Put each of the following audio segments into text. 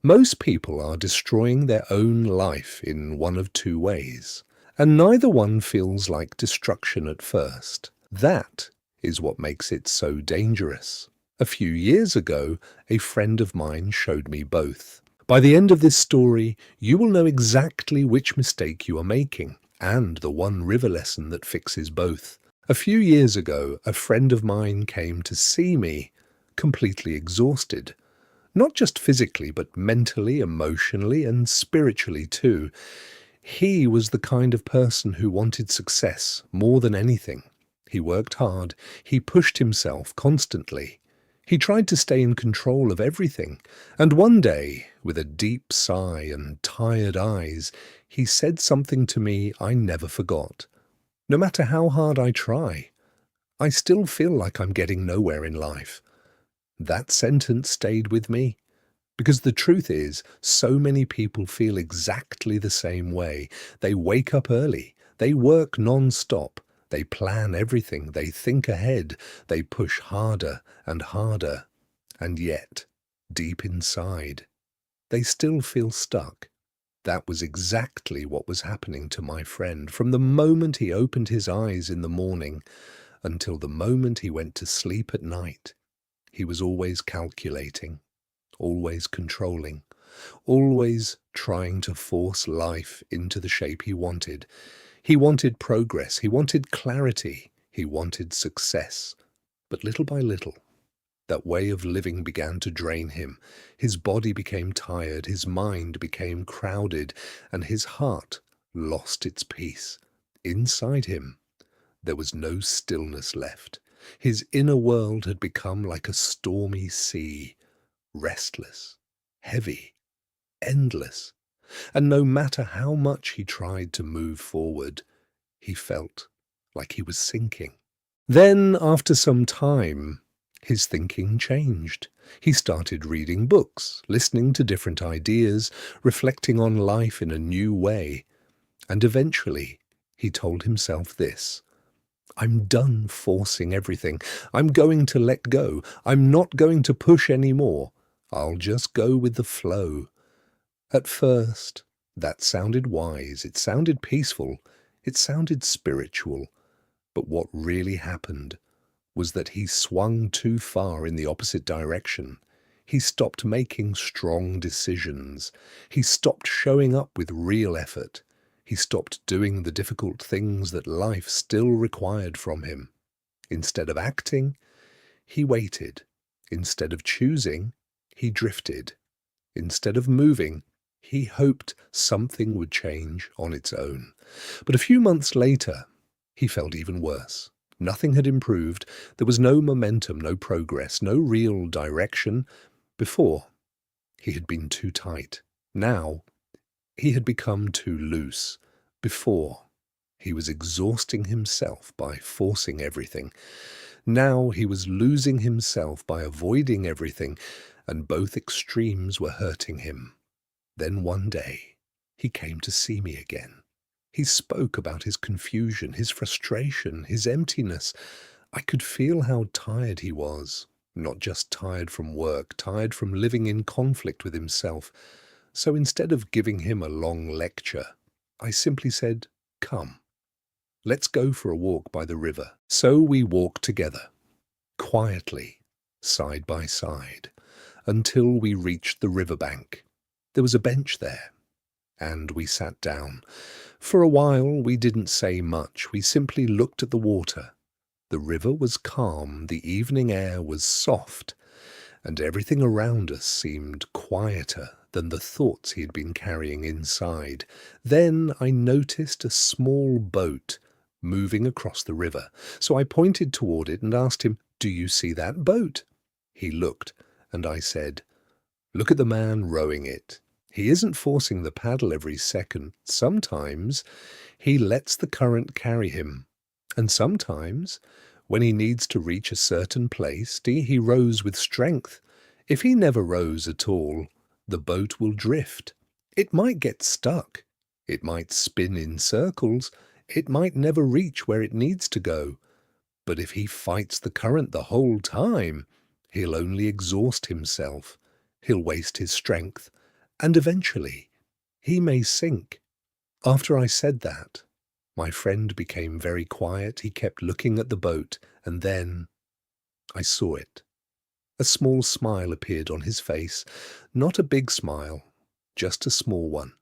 Most people are destroying their own life in one of two ways, and neither one feels like destruction at first. That is what makes it so dangerous. A few years ago, a friend of mine showed me both. By the end of this story, you will know exactly which mistake you are making, and the one river lesson that fixes both. A few years ago, a friend of mine came to see me, completely exhausted. Not just physically, but mentally, emotionally, and spiritually too. He was the kind of person who wanted success more than anything. He worked hard, he pushed himself constantly. He tried to stay in control of everything, and one day, with a deep sigh and tired eyes, he said something to me I never forgot. No matter how hard I try, I still feel like I'm getting nowhere in life. That sentence stayed with me. Because the truth is, so many people feel exactly the same way. They wake up early, they work non-stop, they plan everything, they think ahead, they push harder and harder. And yet, deep inside, they still feel stuck. That was exactly what was happening to my friend from the moment he opened his eyes in the morning until the moment he went to sleep at night. He was always calculating, always controlling, always trying to force life into the shape he wanted. He wanted progress, he wanted clarity, he wanted success. But little by little, that way of living began to drain him. His body became tired, his mind became crowded, and his heart lost its peace. Inside him, there was no stillness left. His inner world had become like a stormy sea, restless, heavy, endless, and no matter how much he tried to move forward, he felt like he was sinking. Then, after some time, his thinking changed. He started reading books, listening to different ideas, reflecting on life in a new way, and eventually he told himself this: I'm done forcing everything. I'm going to let go. I'm not going to push anymore. I'll just go with the flow. At first, that sounded wise, it sounded peaceful, it sounded spiritual. But what really happened was that he swung too far in the opposite direction. He stopped making strong decisions. He stopped showing up with real effort. He stopped doing the difficult things that life still required from him. Instead of acting, he waited. Instead of choosing, he drifted. Instead of moving, he hoped something would change on its own. But a few months later, he felt even worse. Nothing had improved. There was no momentum, no progress, no real direction. Before, he had been too tight. Now, he had become too loose. Before, he was exhausting himself by forcing everything. Now he was losing himself by avoiding everything, and both extremes were hurting him. Then one day, he came to see me again. He spoke about his confusion, his frustration, his emptiness. I could feel how tired he was. Not just tired from work, tired from living in conflict with himself. So instead of giving him a long lecture, I simply said, "Come, let's go for a walk by the river." So we walked together, quietly, side by side, until we reached the riverbank. There was a bench there, and we sat down. For a while we didn't say much, we simply looked at the water. The river was calm, the evening air was soft, and everything around us seemed quieter than the thoughts he had been carrying inside. Then I noticed a small boat moving across the river, so I pointed toward it and asked him, "Do you see that boat?" He looked, and I said, "Look at the man rowing it. He isn't forcing the paddle every second. Sometimes he lets the current carry him. And sometimes, when he needs to reach a certain place, he rows with strength. If he never rows at all, the boat will drift. It might get stuck. It might spin in circles. It might never reach where it needs to go. But if he fights the current the whole time, he'll only exhaust himself. He'll waste his strength, And eventually, he may sink. After I said that, my friend became very quiet. He kept looking at the boat, and then I saw it. A small smile appeared on his face. Not a big smile, just a small one.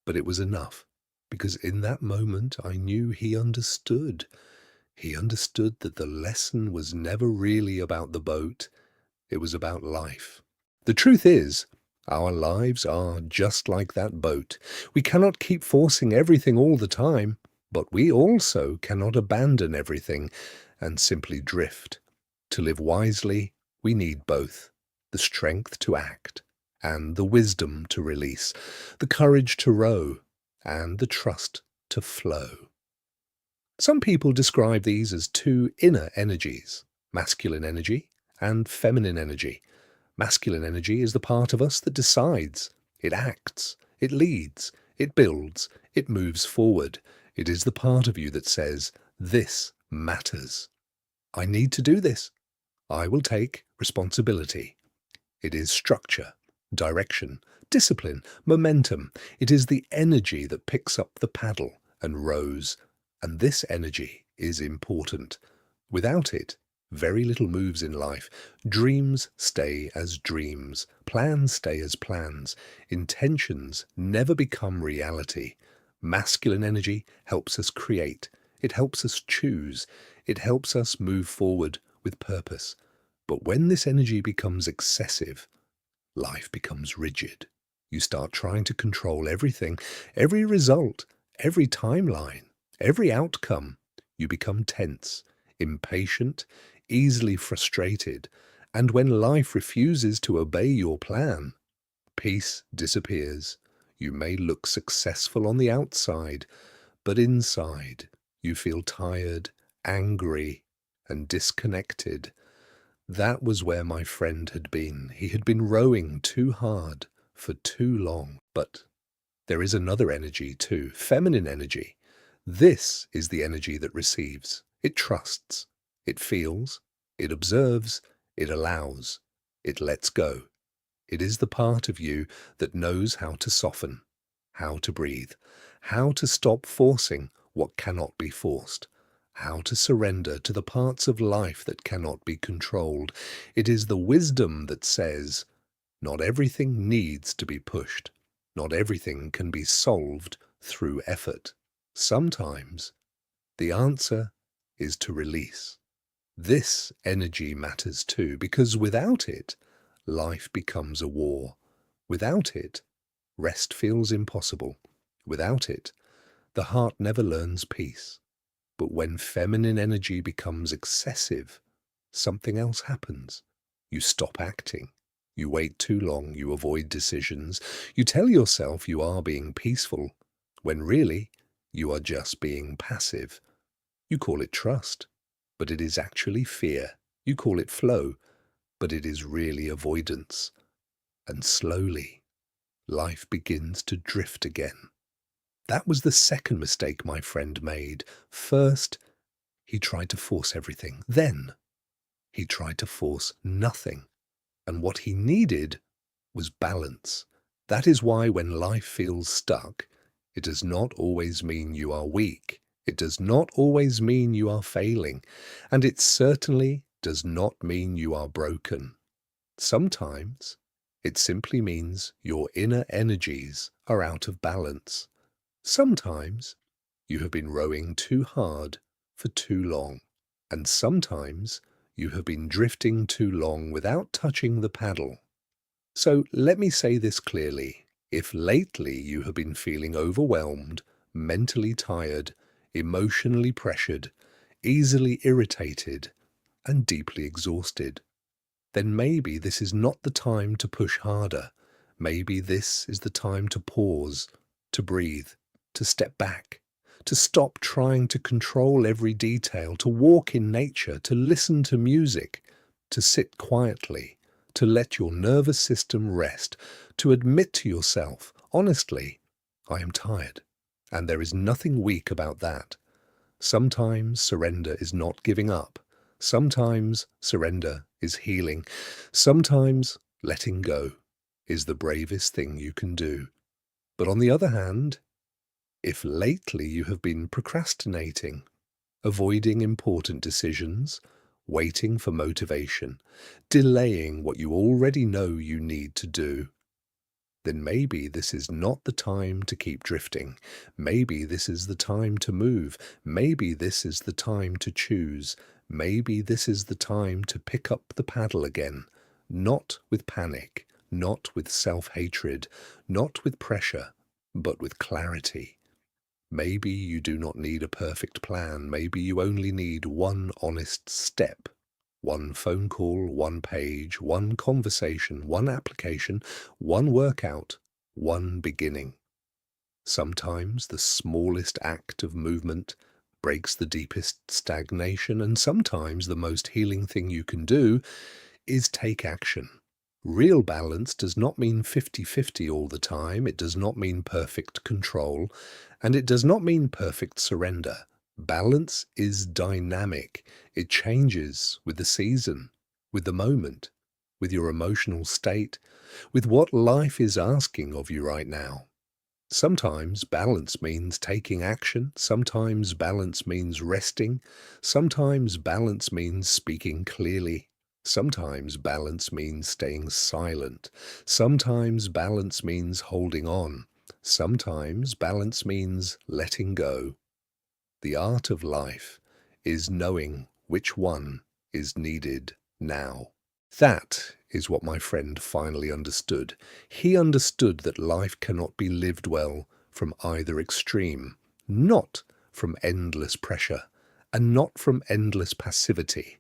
But it was enough, because in that moment I knew he understood. He understood that the lesson was never really about the boat, it was about life. The truth is, our lives are just like that boat. We cannot keep forcing everything all the time, but we also cannot abandon everything and simply drift. To live wisely, we need both the strength to act and the wisdom to release, the courage to row and the trust to flow. Some people describe these as two inner energies, masculine energy and feminine energy. Masculine energy is the part of us that decides. It acts, it leads, it builds, it moves forward. It is the part of you that says, "This matters. I need to do this. I will take responsibility." It is structure, direction, discipline, momentum. It is the energy that picks up the paddle and rows. And this energy is important. Without it, very little moves in life. Dreams stay as dreams. Plans stay as plans. Intentions never become reality. Masculine energy helps us create. It helps us choose. It helps us move forward with purpose. But when this energy becomes excessive, life becomes rigid. You start trying to control everything, every result, every timeline, every outcome. You become tense, impatient, easily frustrated, and when life refuses to obey your plan, peace disappears. You may look successful on the outside, but inside you feel tired, angry, and disconnected. That was where my friend had been. He had been rowing too hard for too long. But there is another energy too, feminine energy. This is the energy that receives. It trusts. It feels. It observes. It allows. It lets go. It is the part of you that knows how to soften, how to breathe, how to stop forcing what cannot be forced, how to surrender to the parts of life that cannot be controlled. It is the wisdom that says, not everything needs to be pushed. Not everything can be solved through effort. Sometimes the answer is to release. This energy matters too, because without it, life becomes a war. Without it, rest feels impossible. Without it, the heart never learns peace. But when feminine energy becomes excessive, something else happens. You stop acting. You wait too long. You avoid decisions. You tell yourself you are being peaceful, when really you are just being passive. You call it trust, but it is actually fear. You call it flow, but it is really avoidance. And slowly, life begins to drift again. That was the second mistake my friend made. First, he tried to force everything. Then, he tried to force nothing. And what he needed was balance. That is why when life feels stuck, it does not always mean you are weak. It does not always mean you are failing. And it certainly does not mean you are broken. Sometimes, it simply means your inner energies are out of balance. Sometimes, you have been rowing too hard for too long. And sometimes, you have been drifting too long without touching the paddle. So let me say this clearly. If lately you have been feeling overwhelmed, mentally tired, emotionally pressured, easily irritated, and deeply exhausted, then maybe this is not the time to push harder. Maybe this is the time to pause, to breathe, to step back, to stop trying to control every detail, to walk in nature, to listen to music, to sit quietly, to let your nervous system rest, to admit to yourself, honestly, I am tired. And there is nothing weak about that. Sometimes surrender is not giving up. Sometimes surrender is healing. Sometimes letting go. is the bravest thing you can do. But on the other hand, if lately you have been procrastinating, avoiding important decisions, waiting for motivation, delaying what you already know you need to do, then maybe this is not the time to keep drifting. Maybe this is the time to move. Maybe this is the time to choose. Maybe this is the time to pick up the paddle again, not with panic, not with self-hatred, not with pressure, but with clarity. Maybe you do not need a perfect plan. Maybe you only need one honest step. One phone call, one page, one conversation, one application, one workout, one beginning. Sometimes the smallest act of movement breaks the deepest stagnation, and sometimes the most healing thing you can do is take action. Real balance does not mean 50-50 all the time. It does not mean perfect control, and it does not mean perfect surrender. Balance is dynamic. It changes with the season, with the moment, with your emotional state, with what life is asking of you right now. Sometimes balance means taking action. Sometimes balance means resting. Sometimes balance means speaking clearly. Sometimes balance means staying silent. Sometimes balance means holding on. Sometimes balance means letting go. The art of life is knowing which one is needed now. That is what my friend finally understood. He understood that life cannot be lived well from either extreme, not from endless pressure, and not from endless passivity.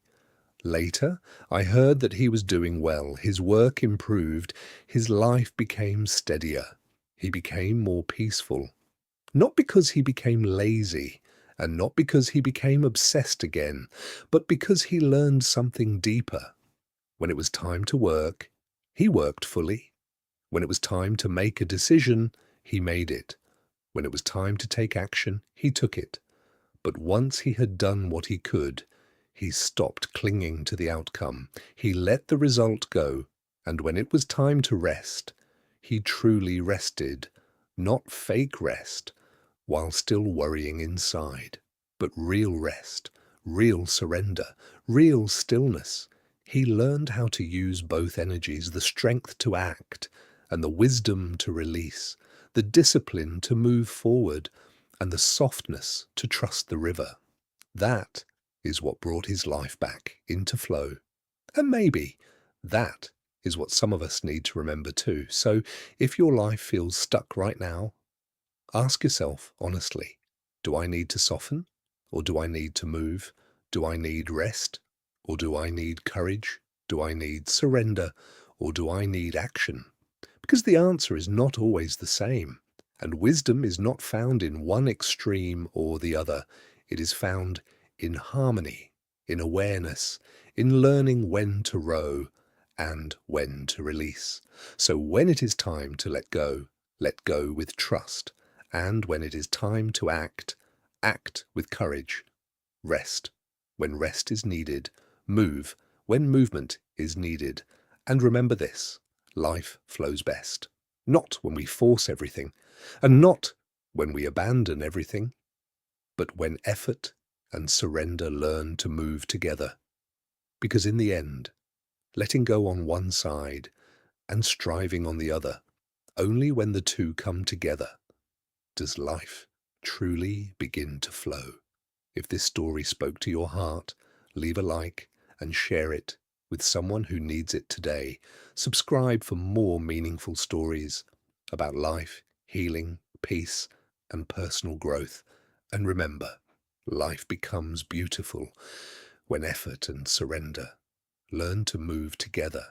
Later, I heard that he was doing well. His work improved. His life became steadier. He became more peaceful. Not because he became lazy, and not because he became obsessed again, but because he learned something deeper. When it was time to work, he worked fully. When it was time to make a decision, he made it. When it was time to take action, he took it. But once he had done what he could, he stopped clinging to the outcome. He let the result go, and when it was time to rest, he truly rested, not fake rest, while still worrying inside, but real rest, real surrender, real stillness. He learned how to use both energies, the strength to act and the wisdom to release, the discipline to move forward and the softness to trust the river. That is what brought his life back into flow. And maybe that is what some of us need to remember too. So if your life feels stuck right now, ask yourself honestly, do I need to soften or do I need to move? Do I need rest or do I need courage? Do I need surrender or do I need action? Because the answer is not always the same, and wisdom is not found in one extreme or the other. It is found in harmony, in awareness, in learning when to row and when to release. So when it is time to let go with trust. And when it is time to act, act with courage. Rest when rest is needed. Move when movement is needed. And remember this, life flows best. Not when we force everything, and not when we abandon everything, but when effort and surrender learn to move together. Because in the end, letting go on one side and striving on the other, only when the two come together does life truly begin to flow. If this story spoke to your heart, leave a like and share it with someone who needs it today. Subscribe for more meaningful stories about life, healing, peace, and personal growth. And remember, life becomes beautiful when effort and surrender learn to move together.